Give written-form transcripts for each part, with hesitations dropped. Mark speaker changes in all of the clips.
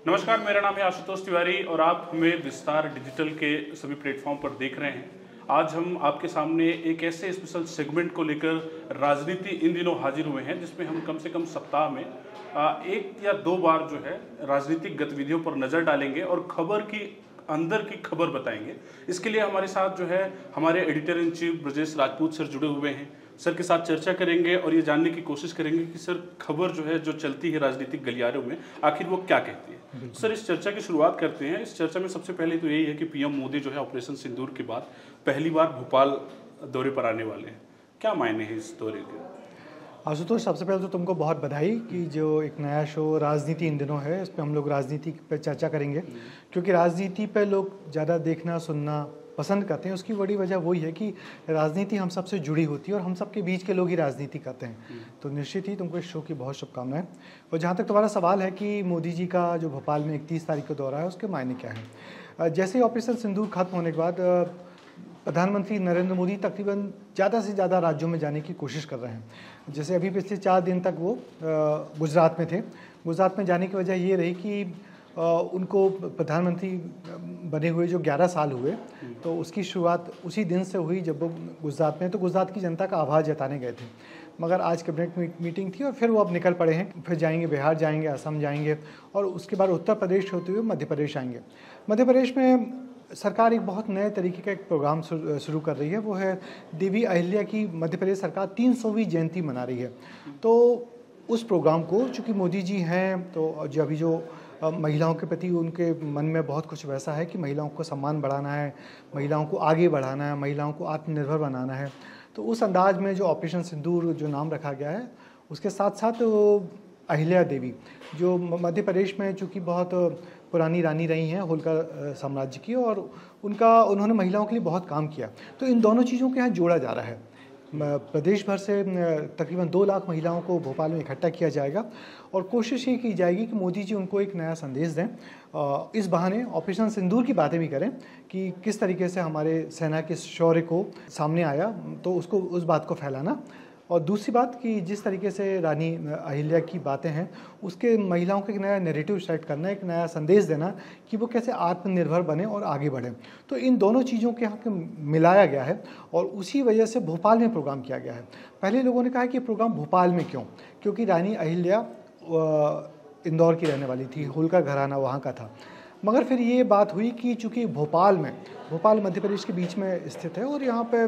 Speaker 1: नमस्कार, मेरा नाम है आशुतोष तिवारी और आप हमें विस्तार डिजिटल के सभी प्लेटफॉर्म पर देख रहे हैं। आज हम आपके सामने एक ऐसे स्पेशल सेगमेंट को लेकर राजनीति इन दिनों हाजिर हुए हैं जिसमें हम कम से कम सप्ताह में एक या दो बार जो है राजनीतिक गतिविधियों पर नज़र डालेंगे और खबर की अंदर की खबर बताएंगे। इसके लिए हमारे साथ जो है हमारे editor in chief Brajesh Rajput sir जुड़े हुए हैं। सर के साथ चर्चा करेंगे और ये जानने की कोशिश करेंगे कि सर खबर जो है जो चलती है राजनीतिक गलियारों में आखिर वो क्या कहती है। सर इस चर्चा की शुरुआत करते हैं। इस चर्चा में सबसे पहले तो यही है कि पीएम मोदी जो है ऑपरेशन सिंदूर के बाद पहली बार भोपाल दौरे पर आने वाले हैं। क्या मायने हैं इस दौरे के?
Speaker 2: आशुतोष, सबसे पहले तो तुमको बहुत बधाई कि जो एक नया शो राजनीति इन दिनों है, इस पर हम लोग राजनीति पे चर्चा करेंगे। क्योंकि राजनीति पे लोग ज़्यादा देखना सुनना पसंद करते हैं। उसकी बड़ी वजह वही है कि राजनीति हम सबसे जुड़ी होती है और हम सबके बीच के लोग ही राजनीति करते हैं। तो निश्चित ही तुमको इस शो की बहुत शुभकामनाएं। और जहाँ तक तुम्हारा सवाल है कि मोदी जी का जो भोपाल में 31 तारीख को दौरा है, उसके मायने क्या है। जैसे ही ऑपरेशन सिंदूर खत्म होने के बाद प्रधानमंत्री नरेंद्र मोदी तकरीबन ज़्यादा से ज़्यादा राज्यों में जाने की कोशिश कर रहे हैं। जैसे अभी पिछले 4 दिन तक वो गुजरात में थे। गुजरात में जाने की वजह ये रही कि उनको प्रधानमंत्री बने हुए जो 11 साल हुए, तो उसकी शुरुआत उसी दिन से हुई जब वो गुजरात में, तो गुजरात की जनता का आभार जताने गए थे। मगर आज कैबिनेट मीटिंग थी और फिर वो अब निकल पड़े हैं। फिर जाएंगे बिहार, जाएंगे असम, जाएंगे और उसके बाद उत्तर प्रदेश होते हुए मध्य प्रदेश आएंगे। मध्य प्रदेश में सरकार एक बहुत नए तरीके का एक प्रोग्राम शुरू कर रही है। वो है देवी अहिल्या की मध्य प्रदेश सरकार 300वीं जयंती मना रही है। तो उस प्रोग्राम को, चूँकि मोदी जी हैं, तो जो अभी जो महिलाओं के प्रति उनके मन में बहुत कुछ वैसा है कि महिलाओं को सम्मान बढ़ाना है, महिलाओं को आगे बढ़ाना है, महिलाओं को आत्मनिर्भर बनाना है। तो उस अंदाज में जो ऑपरेशन सिंदूर जो नाम रखा गया है, उसके साथ साथ अहिल्या देवी जो मध्य प्रदेश में चूँकि बहुत पुरानी रानी रही हैं होलकर साम्राज्य की, और उन्होंने महिलाओं के लिए बहुत काम किया। तो इन दोनों चीज़ों को यहाँ जोड़ा जा रहा है। प्रदेश भर से तकरीबन 2 लाख महिलाओं को भोपाल में इकट्ठा किया जाएगा और कोशिश ये की जाएगी कि मोदी जी उनको एक नया संदेश दें। इस बहाने ऑपरेशन सिंदूर की बातें भी करें कि किस तरीके से हमारे सेना के शौर्य को सामने आया, तो उसको उस बात को फैलाना। और दूसरी बात कि जिस तरीके से रानी अहिल्या की बातें हैं, उसके महिलाओं को एक नया नैरेटिव सेट करना, एक नया संदेश देना कि वो कैसे आत्मनिर्भर बने और आगे बढ़ें। तो इन दोनों चीज़ों के यहाँ के मिलाया गया है और उसी वजह से भोपाल में प्रोग्राम किया गया है। पहले लोगों ने कहा कि प्रोग्राम भोपाल में क्यों, क्योंकि रानी अहिल्या इंदौर की रहने वाली थी, होलकर घराना वहाँ का था। मगर फिर ये बात हुई कि चूँकि भोपाल मध्य प्रदेश के बीच में स्थित है और यहाँ पे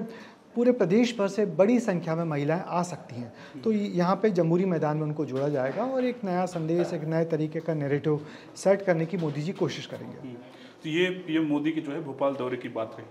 Speaker 2: पूरे प्रदेश भर से बड़ी संख्या में महिलाएं आ सकती हैं, तो यहाँ पे जमहूरी मैदान में उनको जोड़ा जाएगा और एक नया संदेश, एक नए तरीके का नैरेटिव सेट करने की मोदी जी कोशिश करेंगे।
Speaker 1: तो ये पीएम मोदी की जो है भोपाल दौरे की बात रही।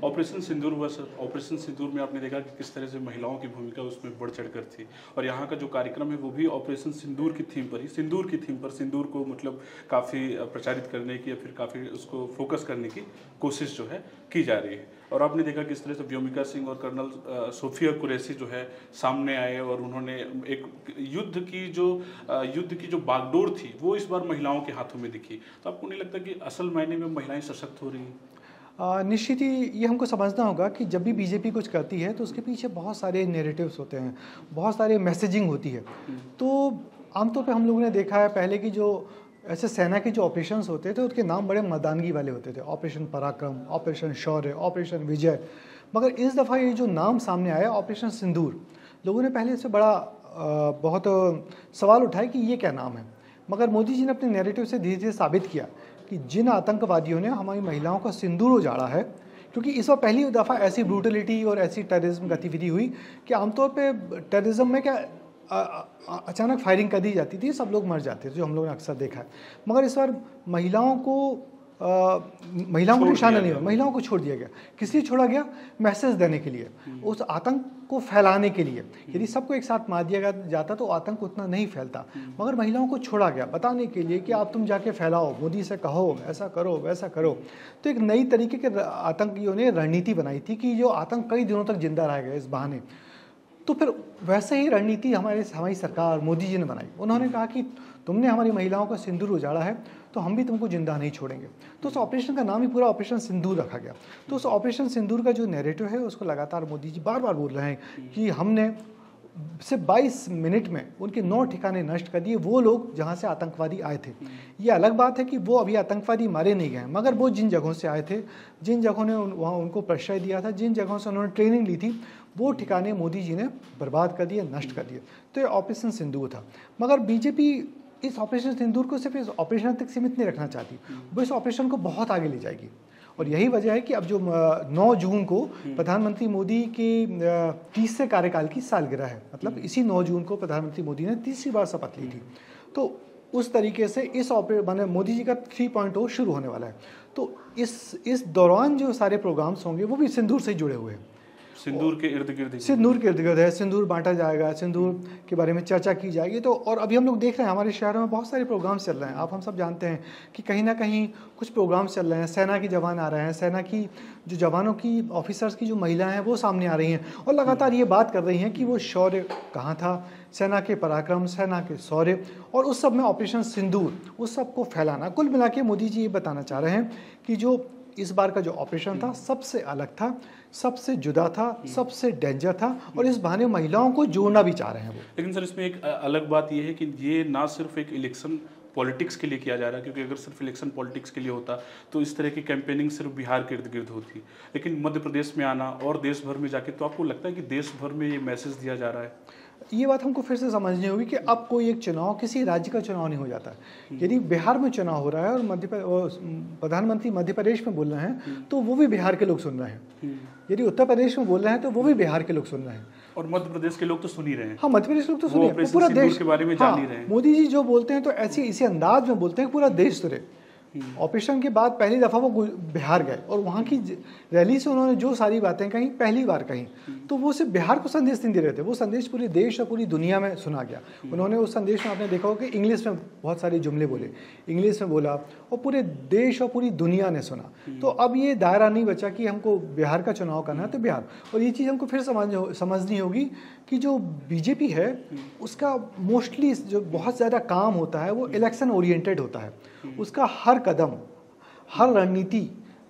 Speaker 1: ऑपरेशन सिंदूर ऑपरेशन सिंदूर में आपने देखा कि किस तरह से महिलाओं की भूमिका उसमें बढ़ चढ़कर थी और यहाँ का जो कार्यक्रम है वो भी ऑपरेशन सिंदूर की थीम पर ही, सिंदूर की थीम पर, सिंदूर को मतलब काफ़ी प्रचारित करने की या फिर काफ़ी उसको फोकस करने की कोशिश जो है की जा रही है। और आपने देखा किस तरह से व्योमिका सिंह और कर्नल सोफिया कुरैशी जो है सामने आए और उन्होंने एक युद्ध की जो बागडोर थी वो इस बार महिलाओं के हाथों में दिखी। तो आपको नहीं लगता कि असल मायने में महिलाएं सशक्त हो रही हैं?
Speaker 2: निश्चित ही ये हमको समझना होगा कि जब भी बीजेपी कुछ करती है तो उसके पीछे बहुत सारे नैरेटिव्स होते हैं, बहुत सारे मैसेजिंग होती है। तो आमतौर पे हम लोगों ने देखा है पहले की जो ऐसे सेना के जो ऑपरेशंस होते थे उसके नाम बड़े मर्दानगी वाले होते थे, ऑपरेशन पराक्रम, ऑपरेशन शौर्य, ऑपरेशन विजय। मगर इस दफ़ा ये जो नाम सामने आया ऑपरेशन सिंदूर, लोगों ने पहले इससे बड़ा बहुत सवाल उठाए कि ये क्या नाम है। मगर मोदी जी ने अपने नैरेटिव से धीरे धीरे साबित किया कि जिन आतंकवादियों ने हमारी महिलाओं का सिंदूर उजाड़ा है, क्योंकि इस बार पहली दफ़ा ऐसी ब्रूटलिटी और ऐसी टेररिज्म गतिविधि हुई कि आमतौर पे टेररिज्म में क्या अचानक फायरिंग कर दी जाती थी, सब लोग मर जाते थे, जो हम लोगों ने अक्सर देखा है। मगर इस बार महिलाओं को निशाना नहीं हुआ, महिलाओं को छोड़ दिया गया। किस लिए छोड़ा गया? मैसेज देने के लिए, उस आतंक को फैलाने के लिए। यदि सबको एक साथ मार दिया जाता तो आतंक उतना नहीं फैलता, मगर महिलाओं को छोड़ा गया बताने के लिए कि आप तुम जाके फैलाओ, मोदी से कहो ऐसा करो वैसा करो। तो एक नई तरीके के आतंकियों ने रणनीति बनाई थी कि जो आतंक कई दिनों तक जिंदा रहेगा इस बहाने। तो फिर वैसे ही रणनीति हमारी सरकार मोदी जी ने बनाई। उन्होंने कहा कि तुमने हमारी महिलाओं का सिंदूर उजाड़ा है तो हम भी तुमको जिंदा नहीं छोड़ेंगे। तो उस ऑपरेशन का नाम ही पूरा ऑपरेशन सिंदूर रखा गया। तो उस ऑपरेशन सिंदूर का जो नैरेटिव है उसको लगातार मोदी जी बार बार बोल रहे हैं कि हमने सिर्फ 22 मिनट में उनके 9 ठिकाने नष्ट कर दिए, वो लोग जहाँ से आतंकवादी आए थे। ये अलग बात है कि वो अभी आतंकवादी मारे नहीं गए, मगर वो जिन जगहों से आए थे, जिन जगहों ने वहाँ उनको प्रश्रय दिया था, जिन जगहों से उन्होंने ट्रेनिंग ली थी, वो ठिकाने मोदी जी ने बर्बाद कर दिए, नष्ट कर दिए। तो ये ऑपरेशन सिंदूर था। मगर बीजेपी इस ऑपरेशन सिंदूर को सिर्फ इस ऑपरेशन तक सीमित नहीं रखना चाहती, वो इस ऑपरेशन को बहुत आगे ले जाएगी। और यही वजह है कि अब जो 9 जून को प्रधानमंत्री मोदी के तीसरे कार्यकाल की सालगिरह है, मतलब इसी 9 जून को प्रधानमंत्री मोदी ने तीसरी बार शपथ ली थी। तो उस तरीके से इस माने मोदी जी का 3.0 शुरू होने वाला है। तो इस दौरान जो सारे प्रोग्राम्स होंगे वो भी सिंदूर से जुड़े हुए हैं।
Speaker 1: सिंदूर के इर्द गिर्द,
Speaker 2: सिंदूर के इर्द गिर्द है, सिंदूर बांटा जाएगा, सिंदूर के बारे में चर्चा की जाएगी। तो और अभी हम लोग देख रहे हैं हमारे शहरों में बहुत सारे प्रोग्राम्स चल रहे हैं। आप हम सब जानते हैं कि कहीं ना कहीं कुछ प्रोग्राम्स चल रहे हैं, सेना के जवान आ रहे हैं, सेना की जो जवानों की ऑफिसर्स की जो महिलाएं हैं वो सामने आ रही हैं और लगातार ये बात कर रही हैं कि वो शौर्य कहाँ था, सेना के पराक्रम, सेना के शौर्य, और उस सब में ऑपरेशन सिंदूर उस सब को फैलाना। कुल मिला के मोदी जी ये बताना चाह रहे हैं कि जो इस बार का जो ऑपरेशन था सबसे अलग था, सबसे जुदा था, सबसे डेंजर था, और इस बहाने महिलाओं को जोड़ना भी चाह रहे हैं वो।
Speaker 1: लेकिन सर इसमें एक अलग बात ये है कि ये ना सिर्फ एक इलेक्शन पॉलिटिक्स के लिए किया जा रहा है, क्योंकि अगर सिर्फ इलेक्शन पॉलिटिक्स के लिए होता तो इस तरह की कैंपेनिंग सिर्फ बिहार के इर्द गिर्द होती, लेकिन मध्य प्रदेश में आना और देश भर में जाके, तो आपको लगता है कि देश भर में ये मैसेज दिया जा रहा है?
Speaker 2: ये बात हमको फिर से समझनी होगी कि अब कोई एक चुनाव किसी राज्य का चुनाव नहीं हो जाता। यदि बिहार में चुनाव हो रहा है और प्रधानमंत्री मध्य प्रदेश में बोल रहे हैं तो वो भी बिहार के लोग सुन रहे हैं। यदि उत्तर प्रदेश में बोल रहे हैं तो वो भी बिहार के लोग सुन रहे हैं।
Speaker 1: और मध्य प्रदेश के लोग तो सुन ही रहे हैं।
Speaker 2: हाँ, मध्य प्रदेश लोग तो सुन रहे हैं, पूरा देश
Speaker 1: के बारे में जान ही रहे हैं।
Speaker 2: मोदी जी जो बोलते हैं तो ऐसे इसी अंदाज में बोलते हैं पूरा देश सुने। ऑपरेशन के बाद पहली दफ़ा वो बिहार गए और वहाँ की रैली से उन्होंने जो सारी बातें कही, पहली बार कही, तो वो सिर्फ बिहार को संदेश नहीं दे रहे थे, वो संदेश पूरे देश और पूरी दुनिया में सुना गया। उन्होंने उस संदेश में आपने देखा हो कि इंग्लिश में बहुत सारे जुमले बोले, इंग्लिश में बोला और पूरे देश और पूरी दुनिया ने सुना। तो अब ये दायरा नहीं बचा कि हमको बिहार का चुनाव करना है तो बिहार। और ये चीज़ हमको फिर समझनी होगी कि जो बीजेपी है उसका मोस्टली जो बहुत ज़्यादा काम होता है वो इलेक्शन ओरिएंटेड होता है। उसका हर कदम, हर रणनीति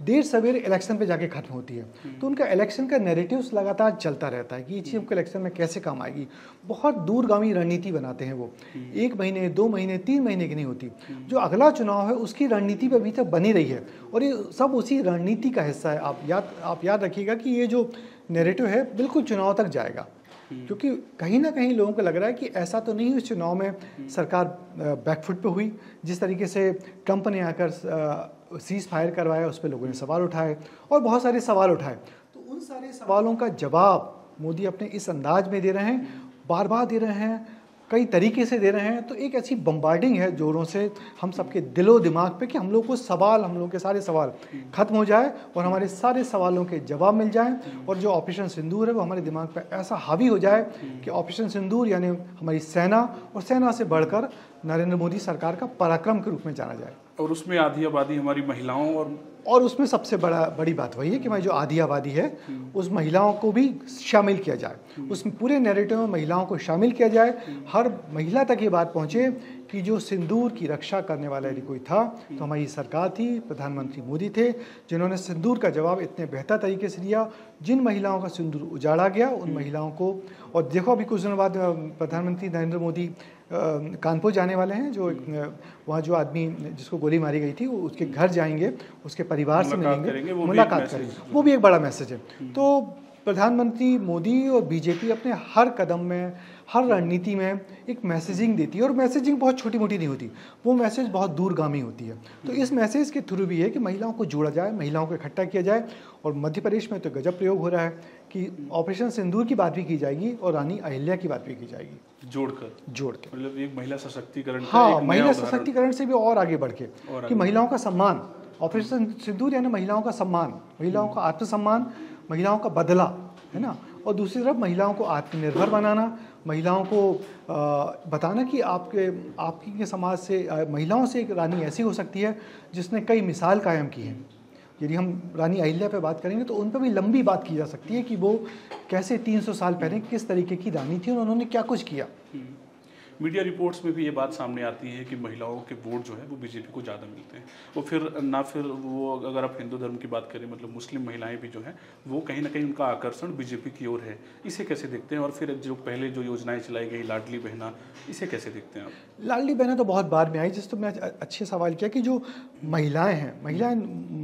Speaker 2: देर सवेरे इलेक्शन पे जाके खत्म होती है। तो उनका इलेक्शन का नैरेटिव्स लगातार चलता रहता है कि ये चीज़ हमको इलेक्शन में कैसे काम आएगी। बहुत दूरगामी रणनीति बनाते हैं वो, 1 महीने 2 महीने 3 महीने की नहीं होती। जो अगला चुनाव है उसकी रणनीति पे अभी तक बनी रही है और ये सब उसी रणनीति का हिस्सा है। आप याद रखिएगा कि ये जो नैरेटिव है बिल्कुल चुनाव तक जाएगा, क्योंकि कहीं ना कहीं लोगों को लग रहा है कि ऐसा तो नहीं इस चुनाव में सरकार बैकफुट पे हुई। जिस तरीके से ट्रंप ने आकर सीज फायर करवाया उस पर लोगों ने सवाल उठाए और बहुत सारे सवाल उठाए। तो उन सारे सवालों का जवाब मोदी अपने इस अंदाज में दे रहे हैं, बार बार दे रहे हैं, कई तरीके से दे रहे हैं। तो एक ऐसी बम्बार्डिंग है जोरों से हम सबके दिलो दिमाग पे कि हम लोग के सारे सवाल खत्म हो जाए और हमारे सारे सवालों के जवाब मिल जाएं और जो ऑपरेशन सिंदूर है वो हमारे दिमाग पे ऐसा हावी हो जाए कि ऑपरेशन सिंदूर यानी हमारी सेना और सेना से बढ़कर नरेंद्र मोदी सरकार का पराक्रम के रूप में जाना जाए।
Speaker 1: और उसमें आधी आबादी हमारी महिलाओं
Speaker 2: और उसमें सबसे बड़ी बात वही है कि मैं जो आधी आबादी है उस महिलाओं को भी शामिल किया जाए, उस पूरे नैरेटिव में महिलाओं को शामिल किया जाए। हर महिला तक ये बात पहुँचे कि जो सिंदूर की रक्षा करने वाला यदि कोई था तो हमारी सरकार थी, प्रधानमंत्री मोदी थे, जिन्होंने सिंदूर का जवाब इतने बेहतर तरीके से दिया। जिन महिलाओं का सिंदूर उजाड़ा गया उन महिलाओं को, और देखो अभी कुछ दिनों बाद प्रधानमंत्री नरेंद्र मोदी कानपुर जाने वाले हैं, जो वहाँ जो आदमी जिसको गोली मारी गई थी वो उसके घर जाएंगे, उसके परिवार से मिलेंगे, मुलाकात करेंगे, वो भी एक बड़ा मैसेज है। तो प्रधानमंत्री मोदी और बीजेपी अपने हर कदम में, हर रणनीति में एक मैसेजिंग देती है और मैसेजिंग बहुत छोटी मोटी नहीं होती, वो मैसेज बहुत दूरगामी होती है। तो इस मैसेज के थ्रू भी है कि महिलाओं को जोड़ा जाए, महिलाओं को इकट्ठा किया जाए। और मध्य प्रदेश में तो गजब प्रयोग हो रहा है कि ऑपरेशन सिंदूर की बात भी की जाएगी और रानी अहिल्या की बात भी की जाएगी, जोड़ के
Speaker 1: मतलब एक महिला सशक्तिकरण।
Speaker 2: हाँ, महिला सशक्तिकरण से भी और आगे बढ़ के कि महिलाओं का सम्मान, ऑपरेशन सिंदूर यानी महिलाओं का सम्मान, महिलाओं का आत्मसम्मान, महिलाओं का बदला, है ना। और दूसरी तरफ महिलाओं को आत्मनिर्भर बनाना, महिलाओं को बताना कि आपकी समाज से महिलाओं से एक रानी ऐसी हो सकती है जिसने कई मिसाल कायम की है। यदि हम रानी अहिल्या पे बात करेंगे तो उन पर भी लंबी बात की जा सकती है कि वो कैसे 300 साल पहले किस तरीके की रानी थी और उन्होंने क्या कुछ किया।
Speaker 1: मीडिया रिपोर्ट्स में भी ये बात सामने आती है कि महिलाओं के वोट जो है वो बीजेपी को ज़्यादा मिलते हैं। वो फिर वो अगर आप हिंदू धर्म की बात करें, मतलब मुस्लिम महिलाएं भी जो हैं वो कहीं ना कहीं उनका आकर्षण बीजेपी की ओर है। इसे कैसे देखते हैं? और फिर जो पहले जो योजनाएं चलाई गई लाडली बहना, इसे कैसे देखते हैं आप?
Speaker 2: लाडली बहना तो बहुत बाद में आई, जिस तो मैं अच्छे सवाल किया कि जो महिलाएं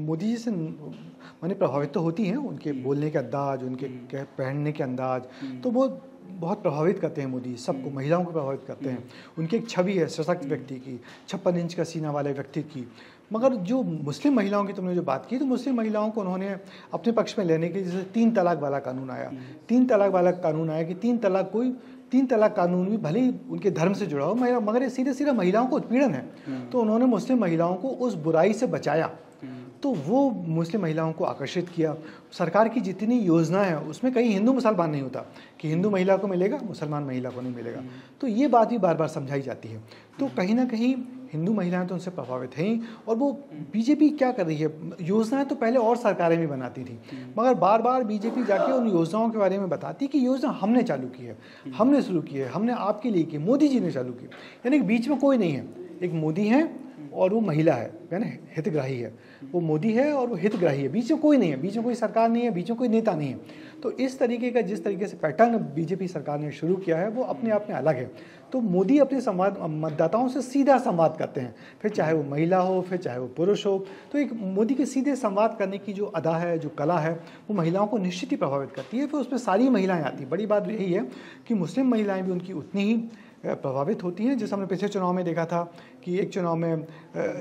Speaker 2: मोदी जी से माने प्रभावित तो होती हैं, उनके बोलने के अंदाज, उनके पहनने के अंदाज, तो वो बहुत प्रभावित करते हैं मोदी सबको, महिलाओं को प्रभावित करते हैं। उनकी एक छवि है सशक्त व्यक्ति की, 56 इंच का सीना वाले व्यक्ति की। मगर जो मुस्लिम महिलाओं की तुमने जो बात की, तो मुस्लिम महिलाओं को उन्होंने अपने पक्ष में लेने के लिए, जैसे 3 तलाक वाला कानून आया, 3 तलाक वाला कानून आया कि 3 तलाक कानून भी भले ही उनके धर्म से जुड़ा हो, मगर ये सीधे सीधे महिलाओं को उत्पीड़न है। तो उन्होंने मुस्लिम महिलाओं को उस बुराई से बचाया, तो वो मुस्लिम महिलाओं को आकर्षित किया। सरकार की जितनी योजना है उसमें कहीं हिंदू मुसलमान नहीं होता कि हिंदू महिला को मिलेगा, मुसलमान महिला को नहीं मिलेगा। तो ये बात भी बार बार समझाई जाती है। तो कहीं ना कहीं हिंदू महिलाएं तो उनसे प्रभावित हैं। और वो बीजेपी क्या कर रही है, योजनाएं तो पहले और सरकारें भी बनाती थी, मगर बार बार बीजेपी जाके उन योजनाओं के बारे में बताती कि योजना हमने चालू की है, हमने शुरू की है, हमने आपके लिए की, मोदी जी ने चालू की। यानी कि बीच में कोई नहीं है, एक मोदी है और वो महिला है ना, हितग्राही है। वो मोदी है और वो हितग्राही है, बीच में कोई नहीं है, बीच में कोई सरकार नहीं है, बीच में कोई नेता नहीं है। तो इस तरीके का जिस तरीके से पैटर्न बीजेपी सरकार ने शुरू किया है वो अपने आप में अलग है। तो मोदी अपने मतदाताओं से सीधा संवाद करते हैं, फिर चाहे वो महिला हो, फिर चाहे वो पुरुष हो। तो एक मोदी के सीधे संवाद करने की जो अदा है, जो कला है, वो महिलाओं को निश्चित ही प्रभावित करती है। फिर उसमें सारी महिलाएं आती हैं। बड़ी बात यही है कि मुस्लिम महिलाएं भी उनकी उतनी ही प्रभावित होती हैं। जैसे हमने पिछले चुनाव में देखा था कि एक चुनाव में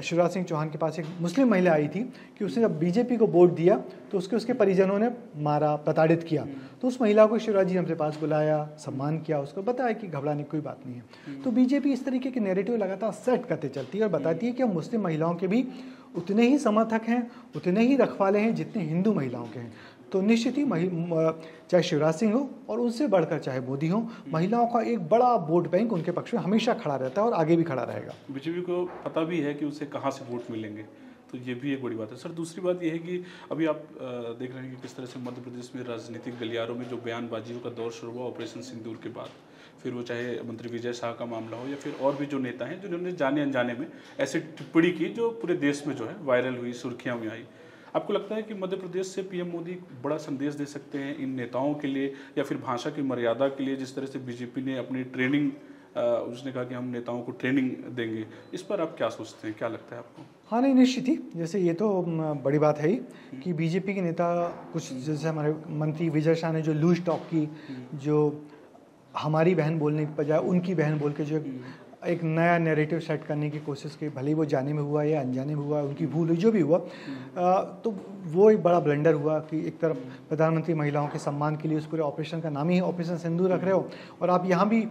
Speaker 2: शिवराज सिंह चौहान के पास एक मुस्लिम महिला आई थी कि उसने जब बीजेपी को वोट दिया तो उसके परिजनों ने मारा, प्रताड़ित किया। तो उस महिला को शिवराज जी ने अपने पास बुलाया, सम्मान किया, उसको बताया कि घबराने की कोई बात नहीं है। तो बीजेपी इस तरीके के नैरेटिव लगातार सेट करते चलती है और बताती है कि हम मुस्लिम महिलाओं के भी उतने ही समर्थक हैं, उतने ही रखवाले हैं जितने हिंदू महिलाओं के हैं। तो निश्चित ही चाहे शिवराज सिंह हो और उनसे बढ़कर चाहे मोदी हो, महिलाओं का एक बड़ा वोट बैंक उनके पक्ष में हमेशा खड़ा रहता है और आगे भी खड़ा रहेगा।
Speaker 1: बीजेपी को पता भी है कि उसे कहाँ से वोट मिलेंगे, तो ये भी एक बड़ी बात है। सर, दूसरी बात यह है कि अभी आप देख रहे हैं कि किस तरह से मध्य प्रदेश में राजनीतिक गलियारों में जो बयानबाजियों का दौर शुरू हुआ ऑपरेशन सिंदूर के बाद, फिर वो चाहे मंत्री विजय शाह का मामला हो या फिर और भी जो नेता हैं जिन्होंने जाने अनजाने में ऐसी टिप्पणी की जो पूरे देश में जो है वायरल हुई, सुर्खियाँ में आई। आपको लगता है कि मध्य प्रदेश से पीएम मोदी बड़ा संदेश दे सकते हैं इन नेताओं के लिए या फिर भाषा की मर्यादा के लिए, जिस तरह से बीजेपी ने अपनी ट्रेनिंग, उसने कहा कि हम नेताओं को ट्रेनिंग देंगे, इस पर आप क्या सोचते हैं, क्या लगता है आपको?
Speaker 2: हाँ, नहीं, निश्चित ही, जैसे ये तो बड़ी बात है ही कि बीजेपी के नेता कुछ, जैसे हमारे मंत्री विजय शाह ने जो लूज टॉक की, जो हमारी बहन बोलने की बजाय उनकी बहन बोल के जो एक नया नैरेटिव सेट करने की कोशिश की, भले ही वो जाने में हुआ या अनजाने में हुआ, उनकी भूल हुई, जो भी हुआ, तो वो एक बड़ा ब्लंडर हुआ कि एक तरफ प्रधानमंत्री महिलाओं के सम्मान के लिए उस पूरे ऑपरेशन का नाम ही ऑपरेशन सिंदूर रख रहे हो और आप यहाँ भी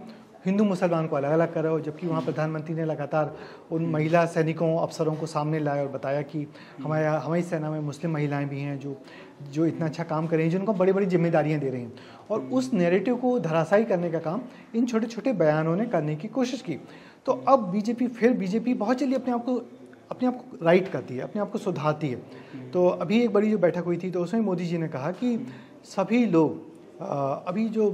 Speaker 2: हिंदू मुसलमान को अलग अलग कर रहे हो, जबकि वहाँ प्रधानमंत्री ने लगातार उन महिला सैनिकों, अफसरों को सामने लाया और बताया कि हमारी सेना में मुस्लिम महिलाएं भी हैं जो इतना अच्छा काम कर रही हैं, जिनको बड़ी बड़ी जिम्मेदारियां दे रही हैं। और उस नैरेटिव को धराशायी करने का काम इन छोटे छोटे बयानों ने करने की कोशिश की। तो अब बीजेपी बहुत जल्दी अपने आप को राइट करती है, अपने आप को सुधारती है। तो अभी एक बड़ी जो बैठक हुई थी तो उसमें मोदी जी ने कहा कि सभी लोग, अभी जो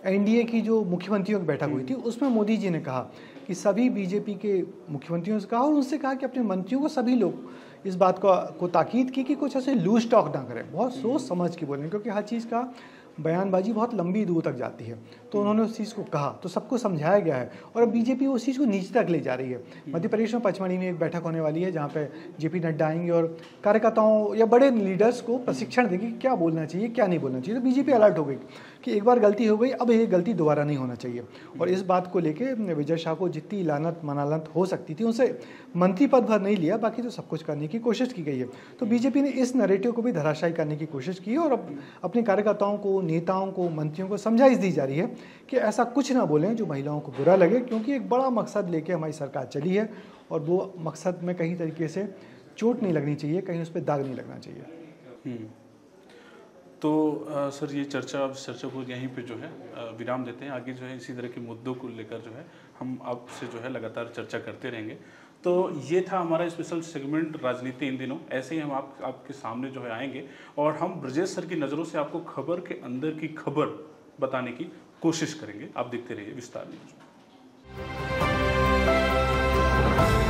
Speaker 2: एनडीए की जो मुख्यमंत्रियों की बैठक हुई थी उसमें मोदी जी ने कहा कि सभी बीजेपी के मुख्यमंत्रियों से कहा और उनसे कहा कि अपने मंत्रियों को सभी लोग इस बात को ताकीद की कि कुछ ऐसे लूज टॉक ना करें, बहुत सोच समझ के बोलें, क्योंकि हर चीज़ का बयानबाजी बहुत लंबी दूर तक जाती है। तो उन्होंने उस चीज़ को कहा, तो सबको समझाया गया है और अब बीजेपी उस चीज़ को नीचे तक ले जा रही है। मध्य प्रदेश में पचमढ़ी में एक बैठक होने वाली है जहाँ पे जेपी नड्डा आएंगे और कार्यकर्ताओं या बड़े लीडर्स को प्रशिक्षण देंगे क्या बोलना चाहिए, क्या नहीं बोलना चाहिए। तो बीजेपी अलर्ट हो गई कि एक बार गलती हो गई, अब ये गलती दोबारा नहीं होना चाहिए। और इस बात को लेके विजय शाह को जितनी लानत मनालत हो सकती थी उनसे मंत्री पद भर नहीं लिया, बाकी तो सब कुछ करने की कोशिश की गई है। तो बीजेपी ने इस नैरेटिव को भी धराशायी करने की कोशिश की और अब अपने कार्यकर्ताओं को, नेताओं को, मंत्रियों को समझाइश दी जा रही है कि ऐसा कुछ ना बोलें जो महिलाओं को बुरा लगे, क्योंकि एक बड़ा मकसद लेके हमारी सरकार चली है और वो मकसद में कहीं तरीके से चोट नहीं लगनी चाहिए, कहीं उस पर दाग नहीं लगना चाहिए।
Speaker 1: तो सर, ये चर्चा को यहीं पे जो है विराम देते हैं। आगे जो है इसी तरह के मुद्दों को लेकर जो है हम आपसे जो है लगातार चर्चा करते रहेंगे। तो ये था हमारा स्पेशल सेगमेंट राजनीति इन दिनों। ऐसे ही हम आपके सामने जो है आएंगे और हम ब्रजेश सर की नज़रों से आपको खबर के अंदर की खबर बताने की कोशिश करेंगे। आप देखते रहिए विस्तार न्यूज़।
Speaker 2: धन्यवाद।